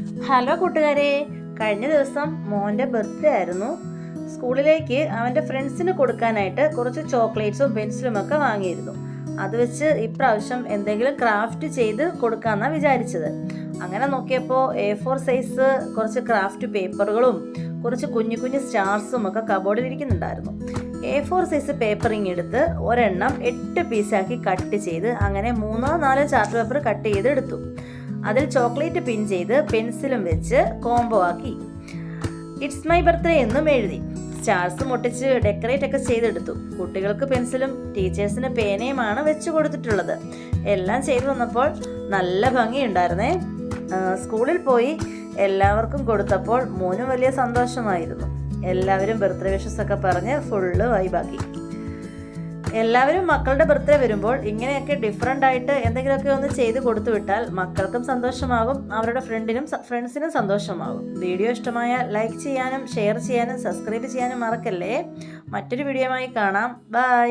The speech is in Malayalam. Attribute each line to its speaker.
Speaker 1: ഹലോ കൂട്ടുകാരെ, കഴിഞ്ഞ ദിവസം മോൻ്റെ ബർത്ത്ഡേ ആയിരുന്നു. സ്കൂളിലേക്ക് അവൻ്റെ ഫ്രണ്ട്സിന് കൊടുക്കാനായിട്ട് കുറച്ച് ചോക്ലേറ്റ്സും പെൻസിലും ഒക്കെ വാങ്ങിയിരുന്നു. അത് വെച്ച് ഇപ്രാവശ്യം എന്തെങ്കിലും ക്രാഫ്റ്റ് ചെയ്ത് കൊടുക്കാമെന്നാണ് വിചാരിച്ചത്. അങ്ങനെ നോക്കിയപ്പോൾ A4 സൈസ് കുറച്ച് ക്രാഫ്റ്റ് പേപ്പറുകളും കുറച്ച് കുഞ്ഞു കുഞ്ഞു സ്റ്റാർസും ഒക്കെ കബോർഡിൽ ഇരിക്കുന്നുണ്ടായിരുന്നു. A4 സൈസ് പേപ്പറിങ് എടുത്ത് ഒരെണ്ണം 8 പീസാക്കി കട്ട് ചെയ്ത് അങ്ങനെ 3-4 ചാർട്ട് പേപ്പർ കട്ട് ചെയ്ത് എടുത്തു. അതിൽ ചോക്ലേറ്റ് പിൻ ചെയ്ത് പെൻസിലും വെച്ച് കോംബോ ആക്കി. ഇറ്റ്സ് മൈ ബർത്ത്ഡേ എന്നും എഴുതി. സ്റ്റാർസും ഒട്ടിച്ച് ഡെക്കറേറ്റ് ഒക്കെ ചെയ്തെടുത്തു. കുട്ടികൾക്ക് പെൻസിലും ടീച്ചേഴ്സിന് പേനയുമാണ് വെച്ച് കൊടുത്തിട്ടുള്ളത്. എല്ലാം ചെയ്തു വന്നപ്പോൾ നല്ല ഭംഗിയുണ്ടായിരുന്നേ. സ്കൂളിൽ പോയി എല്ലാവർക്കും കൊടുത്തപ്പോൾ മോനും വലിയ സന്തോഷമായിരുന്നു. എല്ലാവരും ബർത്ത്ഡേ വിഷസ് ഒക്കെ പറഞ്ഞ് ഫുള്ള് വൈബാക്കി. എല്ലാവരും മക്കളുടെ ബർത്ത്ഡേ വരുമ്പോൾ ഇങ്ങനെയൊക്കെ ഡിഫറെൻ്റ് ആയിട്ട് എന്തെങ്കിലുമൊക്കെ ഒന്ന് ചെയ്ത് കൊടുത്തു വിട്ടാൽ മക്കൾക്കും സന്തോഷമാകും, അവരുടെ ഫ്രണ്ട്സിനും സന്തോഷമാകും. വീഡിയോ ഇഷ്ടമായാൽ ലൈക്ക് ചെയ്യാനും ഷെയർ ചെയ്യാനും സബ്സ്ക്രൈബ് ചെയ്യാനും മറക്കല്ലേ. മറ്റൊരു വീഡിയോയുമായി കാണാം. ബൈ.